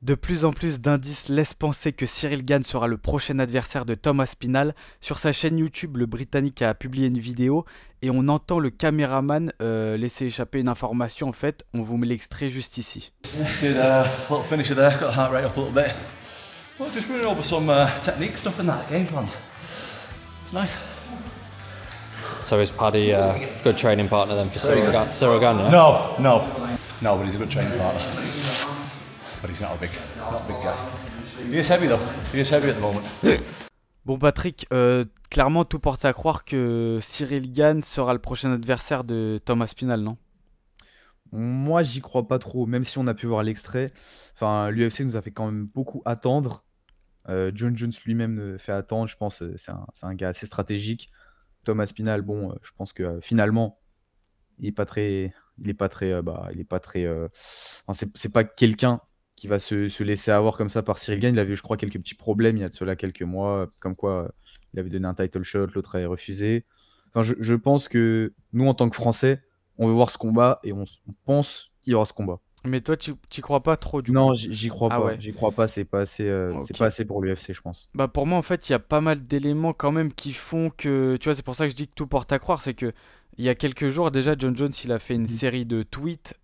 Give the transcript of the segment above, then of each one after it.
De plus en plus d'indices laissent penser que Cyril Gane sera le prochain adversaire de Thomas Pinal. Sur sa chaîne YouTube, le Britannique a publié une vidéo et on entend le caméraman laisser échapper une information en fait. On vous met l'extrait juste ici. Did a little finisher there, got the heart rate up a little bit. Well, just running over some technique stuff and that, game plans. It's nice. So is Paddy a good training partner then for Cyril Gane, yeah? No, but he's a good training partner. But he's not a big guy. He is heavy though. He is heavy at the moment. Bon Patrick, clairement tout porte à croire que Cyril Gane sera le prochain adversaire de Thomas Pinal, non? Moi, j'y crois pas trop, même si on a pu voir l'extrait. Enfin, l'UFC nous a fait quand même beaucoup attendre. John Jones lui-même fait attendre, je pense. C'est un gars assez stratégique. Thomas Pinal, bon, je pense que finalement, il est pas très, enfin, c'est pas quelqu'un qui va se laisser avoir comme ça par Cyril Gane. Il avait, je crois, quelques petits problèmes il y a de cela quelques mois, comme quoi il avait donné un title shot, l'autre avait refusé. Enfin, je pense que nous, en tant que Français, on veut voir ce combat et on pense qu'il y aura ce combat. Mais toi, tu crois pas trop du coup? Non, j'y crois Ah pas. ouais, J'y crois pas. C'est ok. pas assez pour l'UFC, je pense. Bah pour moi en fait il y a pas mal d'éléments quand même qui font que, tu vois, c'est pour ça que je dis que tout porte à croire, c'est que il y a quelques jours déjà John Jones il a fait une Mhm. série de tweets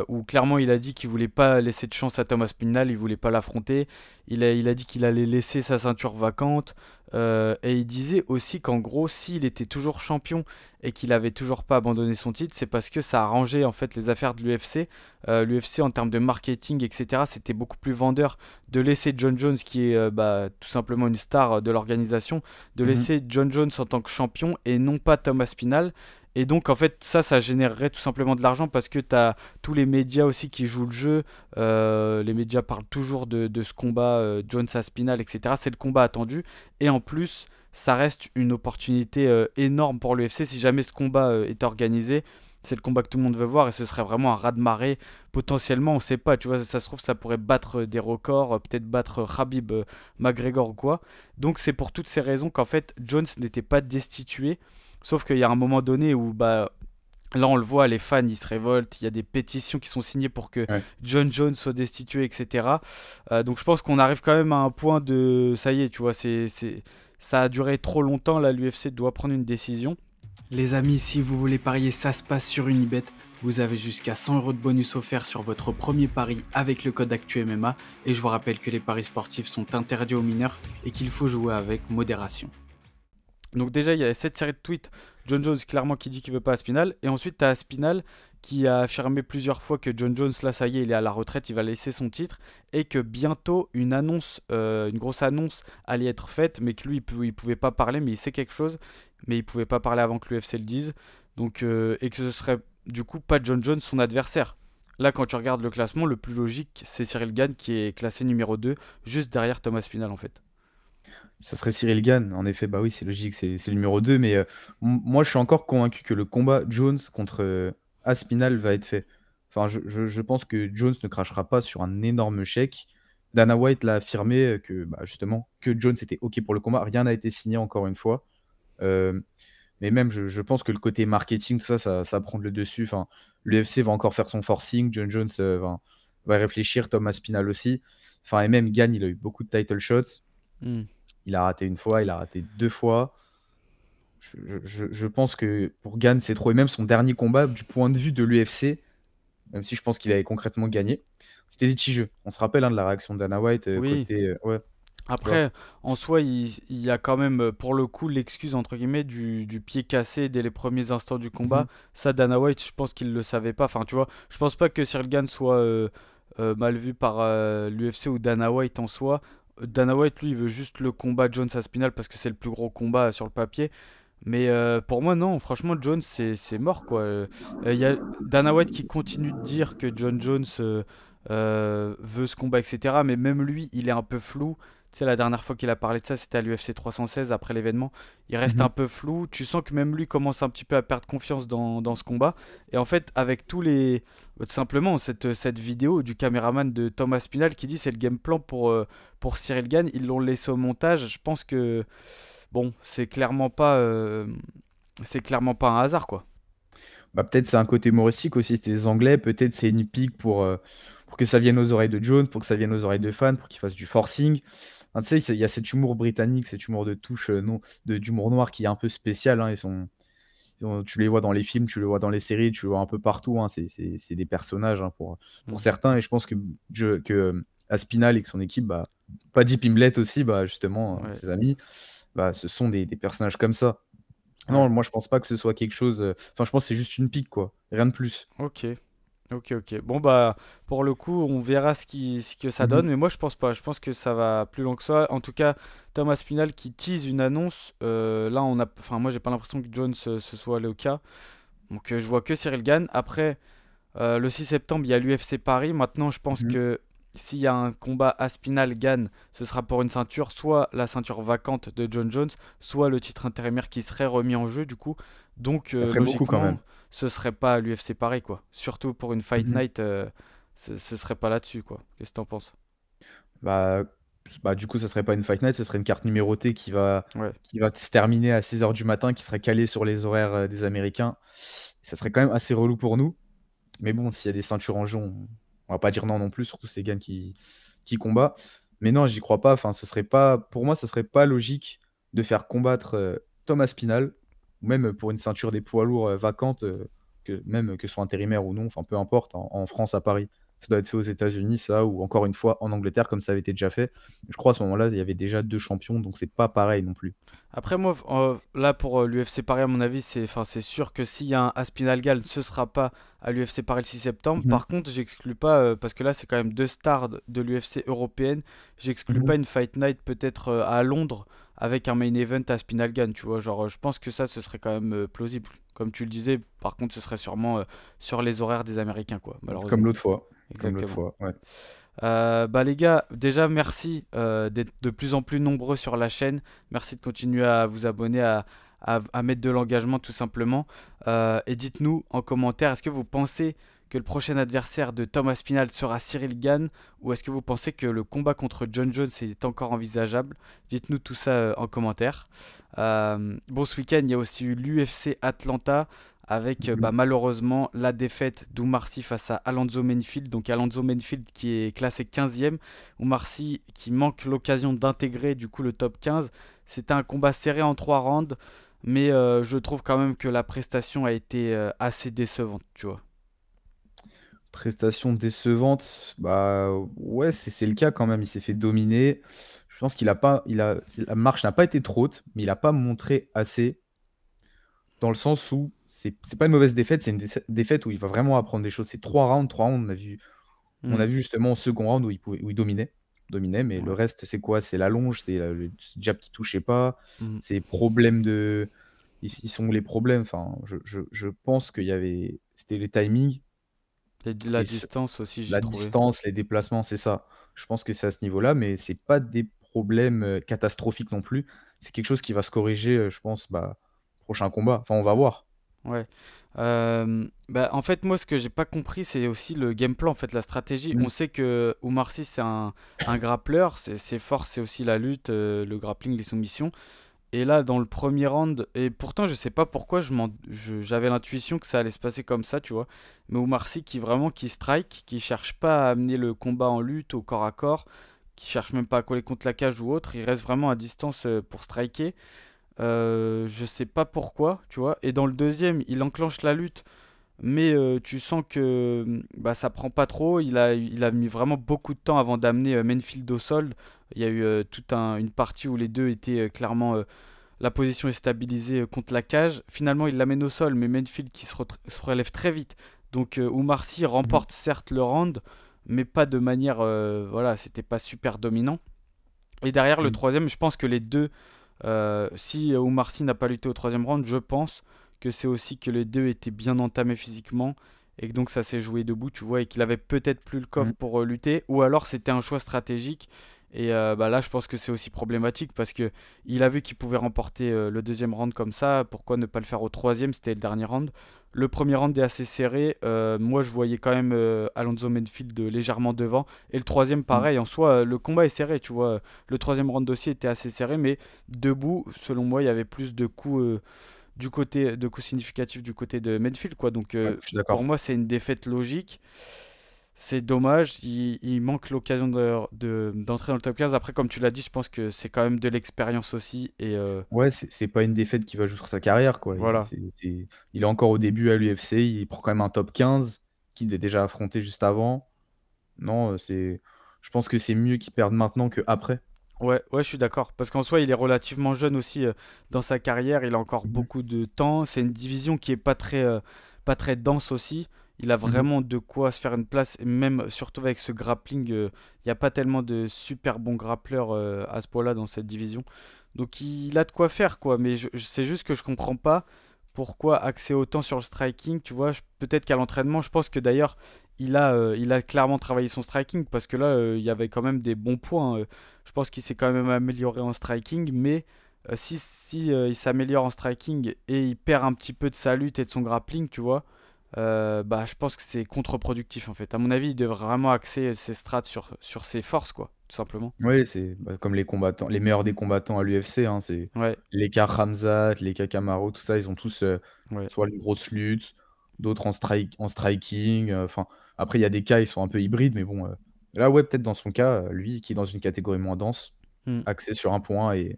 où clairement il a dit qu'il voulait pas laisser de chance à Thomas Pinal, il voulait pas l'affronter, il a dit qu'il allait laisser sa ceinture vacante et il disait aussi qu'en gros s'il était toujours champion et qu'il avait toujours pas abandonné son titre c'est parce que ça arrangeait en fait les affaires de l'UFC. L'UFC en termes de marketing etc c'était beaucoup plus vendeur de laisser John Jones, qui est tout simplement une star de l'organisation, de Mhm. laisser John Jones en tant que champion et non pas Thomas Pinal. Et donc, en fait, ça générerait tout simplement de l'argent parce que tu as tous les médias aussi qui jouent le jeu. Les médias parlent toujours de ce combat Jones à Spinal, etc. C'est le combat attendu. Et en plus, ça reste une opportunité énorme pour l'UFC. Si jamais ce combat est organisé, c'est le combat que tout le monde veut voir et ce serait vraiment un raz-de-marée. Potentiellement, on sait pas, tu vois, ça se trouve, ça pourrait battre des records, peut-être battre Khabib, McGregor ou quoi. Donc, c'est pour toutes ces raisons qu'en fait, Jones n'était pas destitué. Sauf qu'il y a un moment donné où, bah, là, on le voit, les fans, ils se révoltent. Il y a des pétitions qui sont signées pour que Ouais. John Jones soit destitué, etc. Donc, je pense qu'on arrive quand même à un point de. Ça y est, tu vois, ça a duré trop longtemps. Là, l'UFC doit prendre une décision. Les amis, si vous voulez parier, ça se passe sur Unibet. Vous avez jusqu'à 100 € de bonus offert sur votre premier pari avec le code ActuMMA. Et je vous rappelle que les paris sportifs sont interdits aux mineurs et qu'il faut jouer avec modération. Donc déjà, il y a cette série de tweets, John Jones clairement qui dit qu'il veut pas Aspinall, et ensuite tu as Aspinall qui a affirmé plusieurs fois que John Jones, là ça y est, il est à la retraite, il va laisser son titre, et que bientôt une annonce, une grosse annonce allait être faite, mais que lui il pouvait pas parler, mais il sait quelque chose, mais il pouvait pas parler avant que l'UFC le dise, donc et que ce serait du coup pas John Jones son adversaire. Là, quand tu regardes le classement, le plus logique, c'est Cyril Gane qui est classé numéro 2, juste derrière Thomas Pinal en fait. Ça serait Cyril Gane. En effet, bah oui, c'est logique, c'est le numéro 2. Mais moi, je suis encore convaincu que le combat Jones contre Aspinall va être fait. Enfin, je pense que Jones ne crachera pas sur un énorme chèque. Dana White l'a affirmé que bah, justement que Jones était OK pour le combat. Rien n'a été signé encore une fois. Euh, mais même, je pense que le côté marketing, tout ça, ça prend le dessus. Enfin, l'UFC va encore faire son forcing. John Jones va réfléchir. Thomas Aspinall aussi. Enfin, et même Gane, il a eu beaucoup de title shots. Hmm. Il a raté une fois, il a raté deux fois. Je pense que pour Gane, c'est trop. Et même son dernier combat, du point de vue de l'UFC, même si je pense qu'il avait concrètement gagné, c'était des petits jeux. On se rappelle hein, de la réaction de Dana White Oui. côté. Ouais, tu vois. Après, en soi, il y a quand même, pour le coup, l'excuse, entre guillemets, du pied cassé dès les premiers instants du combat. Mhm. Ça, Dana White, je pense qu'il le savait pas. Enfin, tu vois, je pense pas que Cyril Gane soit mal vu par l'UFC ou Dana White en soi. Dana White, lui, il veut juste le combat Jones Aspinall parce que c'est le plus gros combat sur le papier. Mais pour moi, non, franchement, Jones, c'est mort, quoi. Il y a Dana White qui continue de dire que John Jones veut ce combat, etc. Mais même lui, il est un peu flou. Tu sais, la dernière fois qu'il a parlé de ça, c'était à l'UFC 316 après l'événement. Il reste un Mhm. peu flou. Tu sens que même lui commence un petit peu à perdre confiance dans ce combat. Et en fait, avec tous les. Tout simplement, cette vidéo du caméraman de Thomas Spinal qui dit c'est le game plan pour Cyril Gane, ils l'ont laissé au montage. Je pense que. Bon, c'est clairement pas un hasard, quoi. Bah, peut-être c'est un côté humoristique aussi, c'est des Anglais. Peut-être c'est une pique pour que ça vienne aux oreilles de Jones, pour que ça vienne aux oreilles de fans, pour qu'il fasse du forcing. Enfin, tu sais, il y a cet humour britannique, cet humour de touche, non, d'humour noir qui est un peu spécial, hein. Tu les vois dans les films, tu les vois dans les séries, tu les vois un peu partout, hein. C'est des personnages, hein, pour Mhm. certains. Et je pense que Aspinall et que son équipe, bah, Paddy Pimblett aussi, bah, justement, Ouais. ses amis, bah, ce sont des personnages comme ça. Ouais. Non, moi je pense pas que ce soit quelque chose. Enfin, je pense que c'est juste une pique, quoi. Rien de plus. Ok. Ok, ok. Bon, bah, pour le coup, on verra ce que ça donne, Mhm. mais moi, je pense pas. Je pense que ça va plus loin que ça. En tout cas, Thomas Pinal qui tease une annonce, là, enfin, moi, j'ai pas l'impression que Jones ce soit le cas. Donc, je vois que Cyril Gane. Après, le 6 septembre, il y a l'UFC Paris. Maintenant, je pense Mhm. que s'il y a un combat Aspinal-Gane, ce sera pour une ceinture, soit la ceinture vacante de John Jones, soit le titre intérimaire qui serait remis en jeu, du coup. Donc, Ça ferait beaucoup quand logiquement, même. ce serait pas l'UFC Paris, quoi. Surtout pour une Fight Mhm. Night, ce serait pas là-dessus, quoi. Qu'est-ce que t'en penses? Bah, du coup, ça serait pas une Fight Night, ce serait une carte numérotée Ouais. qui va se terminer à 6 heures du matin, qui serait calée sur les horaires des Américains. Ça serait quand même assez relou pour nous. Mais bon, s'il y a des ceintures en jeu, on va pas dire non non plus, surtout c'est Gann qui combat. Mais non, j'y crois pas. Enfin, ce serait pas, pour moi, ce serait pas logique de faire combattre Thomas Spinal, ou même pour une ceinture des poids lourds vacante, même que ce soit intérimaire ou non, enfin peu importe, en France, à Paris. Ça doit être fait aux États-Unis, ça, ou encore une fois en Angleterre, comme ça avait été déjà fait. Je crois à ce moment-là, il y avait déjà 2 champions, donc c'est pas pareil non plus. Après, moi, là, pour l'UFC Paris, à mon avis, enfin, c'est sûr que s'il y a un Aspinal Gane, ce sera pas à l'UFC Paris le 6 septembre. Mhm. Par contre, j'exclus pas, parce que là, c'est quand même deux stars de l'UFC européenne, j'exclus Mhm. pas une Fight Night peut-être à Londres avec un main event Aspinal Gane, tu vois. Genre, je pense que ça, ce serait quand même plausible. Comme tu le disais, par contre, ce serait sûrement sur les horaires des Américains, quoi, C'est comme malheureusement. l'autre fois. Comme l'autre Exactement. fois, ouais. Bah les gars, déjà merci d'être de plus en plus nombreux sur la chaîne. Merci de continuer à vous abonner, à mettre de l'engagement tout simplement. Et dites-nous en commentaire, est-ce que vous pensez que le prochain adversaire de Thomas Pinal sera Cyril Gane ou est-ce que vous pensez que le combat contre John Jones est encore envisageable? Dites-nous tout ça en commentaire. Bon, ce week-end, il y a aussi eu l'UFC Atlanta avec Mhm. malheureusement la défaite d'Oumar Sy face à Alonzo Menifield. Donc Alonzo Menifield qui est classé 15e, Oumar Sy qui manque l'occasion d'intégrer du coup le top 15. C'était un combat serré en 3 rounds, mais je trouve quand même que la prestation a été assez décevante, tu vois. Prestation décevante, bah ouais, c'est le cas quand même. Il s'est fait dominer. Je pense qu'il a pas, la marche n'a pas été trop haute, mais il a pas montré assez. Dans le sens où c'est pas une mauvaise défaite, c'est une défaite où il va vraiment apprendre des choses. C'est 3 rounds, on a Hmm, vu justement au second round où il dominait, mais le ouais. reste, c'est quoi? C'est l'allonge, c'est le jab qui touchait pas, Hmm. c'est problème de. Ils sont où les problèmes? Enfin, je pense c'était les timings. La Et distance aussi, j'ai la trouvé. distance, les déplacements, c'est ça. Je pense que c'est à ce niveau-là, mais c'est pas des problèmes catastrophiques non plus. C'est quelque chose qui va se corriger, je pense, bah, prochain combat. Enfin, on va voir. Ouais. Bah, en fait, moi, ce que j'ai pas compris, c'est aussi le game plan, en fait, la stratégie. Mm. On sait que Oumar Sy, c'est un grappleur. Ses forces, c'est aussi la lutte, le grappling, les soumissions. Et là, dans le premier round, et pourtant, je sais pas pourquoi, j'avais l'intuition que ça allait se passer comme ça, tu vois. Mais Oumar Sy qui strike, qui cherche pas à amener le combat en lutte, au corps à corps, qui cherche même pas à coller contre la cage ou autre. Il reste vraiment à distance pour striker. Je sais pas pourquoi, tu vois. Et dans le deuxième, il enclenche la lutte, mais tu sens que bah, ça prend pas trop. Il a mis vraiment beaucoup de temps avant d'amener Menfield au sol. Il y a eu une partie où les deux étaient clairement. La position est stabilisée contre la cage. Finalement, il l'amène au sol, mais Menfield qui se relève très vite. Donc Oumar Sy Mhm. remporte certes le round, mais pas de manière. Voilà, c'était pas super dominant. Et derrière le Mm. troisième, je pense que les deux, si Oumar Sy n'a pas lutté au troisième round, je pense que c'est aussi que les deux étaient bien entamés physiquement et que donc ça s'est joué debout, tu vois, et qu'il avait peut-être plus le coffre Mm. pour lutter, ou alors c'était un choix stratégique. Et bah là, je pense que c'est aussi problématique parce que il a vu qu'il pouvait remporter le deuxième round comme ça. Pourquoi ne pas le faire au troisième? C'était le dernier round. Le premier round est assez serré. Moi, je voyais quand même Alonzo Menifield légèrement devant. Et le troisième, Mm. pareil. En soi, le combat est serré, tu vois. Le troisième round aussi était assez serré, mais debout, selon moi, il y avait plus de coups de coups significatifs du côté de Medfield, quoi. Donc Ouais, je suis pour d'accord. moi, c'est une défaite logique. C'est dommage, il manque l'occasion d'entrer dans le top 15. Après, comme tu l'as dit, je pense que c'est quand même de l'expérience aussi. Et Ouais, c'est pas une défaite qui va jouer sur sa carrière, quoi. voilà. Il est encore au début à l'UFC, il prend quand même un top 15 qu'il a déjà affronté juste avant. Non, je pense que c'est mieux qu'il perde maintenant qu'après. Ouais, ouais, je suis d'accord. Parce qu'en soi, il est relativement jeune aussi dans sa carrière. Il a encore Mhm. beaucoup de temps. C'est une division qui est pas très dense aussi. Il a Mhm. vraiment de quoi se faire une place. Et même, surtout avec ce grappling, il n'y a pas tellement de super bons grappleurs à ce point-là dans cette division. Donc, il a de quoi faire, quoi. Mais c'est juste que je comprends pas pourquoi axer autant sur le striking. Tu vois, peut-être qu'à l'entraînement, je pense que d'ailleurs, il a clairement travaillé son striking. Parce que là, il y avait quand même des bons points. Je pense qu'il s'est quand même amélioré en striking, mais si il s'améliore en striking et il perd un petit peu de sa lutte et de son grappling, tu vois, bah, je pense que c'est contre-productif en fait. À mon avis, il devrait vraiment axer ses strats sur ses forces, quoi, tout simplement. Oui, c'est bah, comme les combattants, les meilleurs des combattants à l'UFC, hein, c'est Ouais, les cas Khamzat, les cas Kamaru, tout ça, ils ont tous ouais. soit une grosse lutte, d'autres en striking. Enfin, après, il y a des cas, ils sont un peu hybrides, mais bon, là, ouais, peut-être dans son cas, lui qui est dans une catégorie moins dense, Hmm. axé sur un point et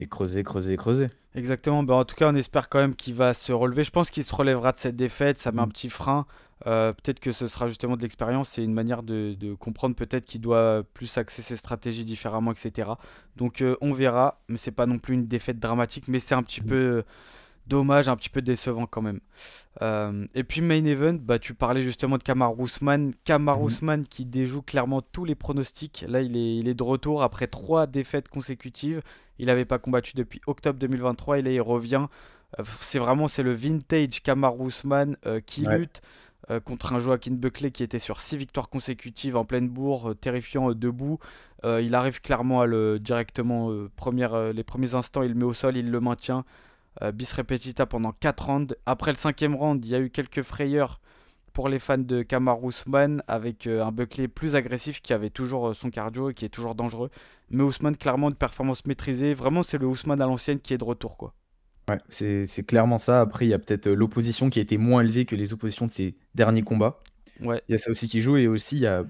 creuser, creuser, creuser. Exactement. Bah, en tout cas, on espère quand même qu'il va se relever. Je pense qu'il se relèvera de cette défaite. Ça met un Mhm. petit frein. Peut-être que ce sera justement de l'expérience. C'est une manière de comprendre peut-être qu'il doit plus axer ses stratégies différemment, etc. Donc on verra. Mais c'est pas non plus une défaite dramatique. Mais c'est un petit peu dommage, un petit peu décevant quand même. Et puis main event, bah, tu parlais justement de Kamaru Usman. Kamaru Mhm. Usman qui déjoue clairement tous les pronostics. Là, il est de retour après 3 défaites consécutives. Il n'avait pas combattu depuis octobre 2023 et là, il revient. C'est le vintage Kamaru Usman qui Ouais. lutte contre un Joaquin Buckley qui était sur 6 victoires consécutives en pleine bourre, terrifiant debout. Il arrive clairement à le directement, les premiers instants, il le met au sol, il le maintient bis repetita pendant 4 rounds. Après le cinquième round, il y a eu quelques frayeurs pour les fans de Kamaru Usman avec un Buckley plus agressif qui avait toujours son cardio et qui est toujours dangereux. Mais Usman, clairement, une performance maîtrisée. Vraiment, c'est le Usman à l'ancienne qui est de retour, quoi. Ouais, c'est clairement ça. Après, il y a peut-être l'opposition qui a été moins élevée que les oppositions de ses derniers combats. Ouais, Il y a ça aussi qui joue et aussi il y a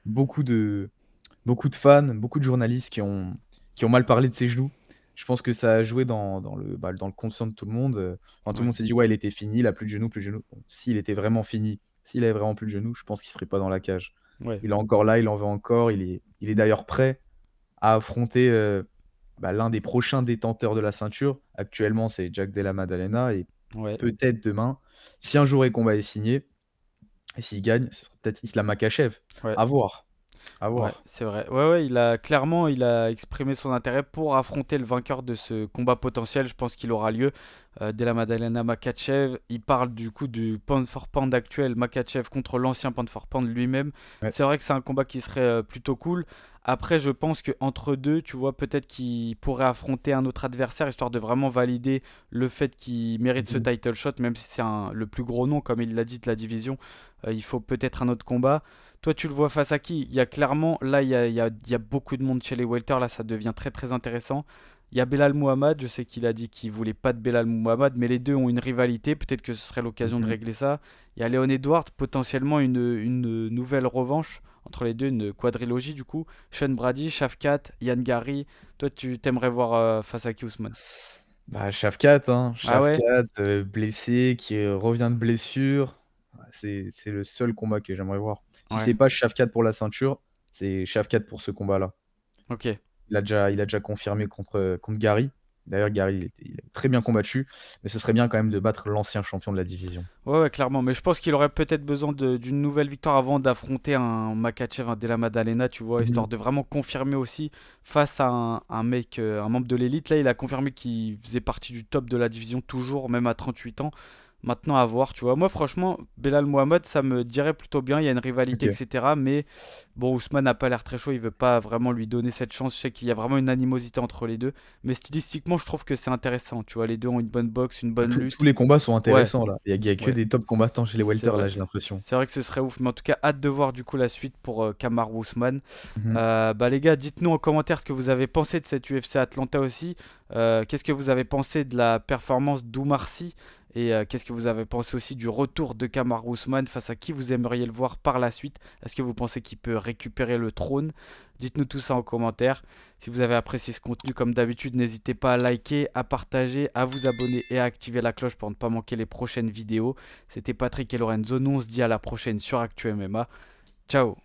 beaucoup de, beaucoup de fans, beaucoup de journalistes qui ont mal parlé de ses genoux. Je pense que ça a joué dans le conscient de tout le monde. Enfin, tout le ouais, monde s'est dit, ouais, il était fini, il a plus de genoux, plus de genoux. Bon, s'il était vraiment fini, s'il avait vraiment plus de genoux, je pense qu'il serait pas dans la cage. ouais. Il est encore là, il en veut encore. Il est d'ailleurs prêt à affronter l'un des prochains détenteurs de la ceinture. Actuellement, c'est Jack Della Maddalena et Ouais. peut-être demain, si un jour les combats est signé, et s'il gagne, ce sera peut-être Islam Makhachev. Ouais. À voir. À Ouais, voir. c'est vrai. Ouais, ouais, il a exprimé son intérêt pour affronter le vainqueur de ce combat potentiel. Je pense qu'il aura lieu. Della Maddalena Makhachev. Il parle du coup du pound for pound actuel Makhachev contre l'ancien pound for pound lui-même. Ouais. C'est vrai que c'est un combat qui serait plutôt cool. Après, je pense que entre deux, tu vois, peut-être qu'il pourrait affronter un autre adversaire histoire de vraiment valider le fait qu'il mérite ce Mhm. title shot, même si c'est le plus gros nom, comme il l'a dit, de la division. Il faut peut-être un autre combat. Toi, tu le vois face à qui? Il y a clairement, là, il y a beaucoup de monde chez les welter, là, ça devient très très intéressant. Il y a Belal Muhammad, je sais qu'il a dit qu'il voulait pas de Belal Muhammad, mais les deux ont une rivalité, peut-être que ce serait l'occasion de Mhm. régler ça. Il y a Léon Edwards, potentiellement une nouvelle revanche entre les deux, une quadrilogie du coup. Sean Brady, Shafkat, Yann Gary. Toi, tu t'aimerais voir face à qui, Ousmane? Bah, Shafkat, hein. Ah ouais? Shafkat, blessé, qui revient de blessure. C'est le seul combat que j'aimerais voir. Si Ouais, c'est pas Shafkat pour la ceinture, c'est Shafkat pour ce combat-là. ok. Il a déjà confirmé contre Gary. D'ailleurs, Gary, il a très bien combattu, mais ce serait bien quand même de battre l'ancien champion de la division. Ouais, ouais, clairement. Mais je pense qu'il aurait peut-être besoin d'une nouvelle victoire avant d'affronter un Makhachev, un Della Maddalena, tu vois, Mhm. histoire de vraiment confirmer aussi face à un mec, un membre de l'élite. Là, il a confirmé qu'il faisait partie du top de la division, toujours, même à 38 ans. Maintenant, à voir, tu vois. Moi, franchement, Belal Mohamed, ça me dirait plutôt bien. Il y a une rivalité, Ok. etc. Mais bon, Ousmane n'a pas l'air très chaud. Il veut pas vraiment lui donner cette chance. Je sais qu'il y a vraiment une animosité entre les deux. Mais stylistiquement, je trouve que c'est intéressant. Tu vois, les deux ont une bonne boxe, une bonne Tous lutte. les combats sont Ouais, intéressants là. Il y a que ouais. des top combattants chez les C'est welter là, vrai. j'ai l'impression. C'est vrai que ce serait ouf. Mais en tout cas, hâte de voir du coup la suite pour Kamaru Usman. Mhm. Bah les gars, dites-nous en commentaire ce que vous avez pensé de cette UFC Atlanta aussi. Qu'est-ce que vous avez pensé de la performance d'Oumar Sy Et qu'est-ce que vous avez pensé aussi du retour de Kamaru Usman, face à qui vous aimeriez le voir par la suite? Est-ce que vous pensez qu'il peut récupérer le trône? Dites-nous tout ça en commentaire. Si vous avez apprécié ce contenu, comme d'habitude, n'hésitez pas à liker, à partager, à vous abonner et à activer la cloche pour ne pas manquer les prochaines vidéos. C'était Patrick et Lorenzo. Nous, on se dit à la prochaine sur Actu MMA. Ciao!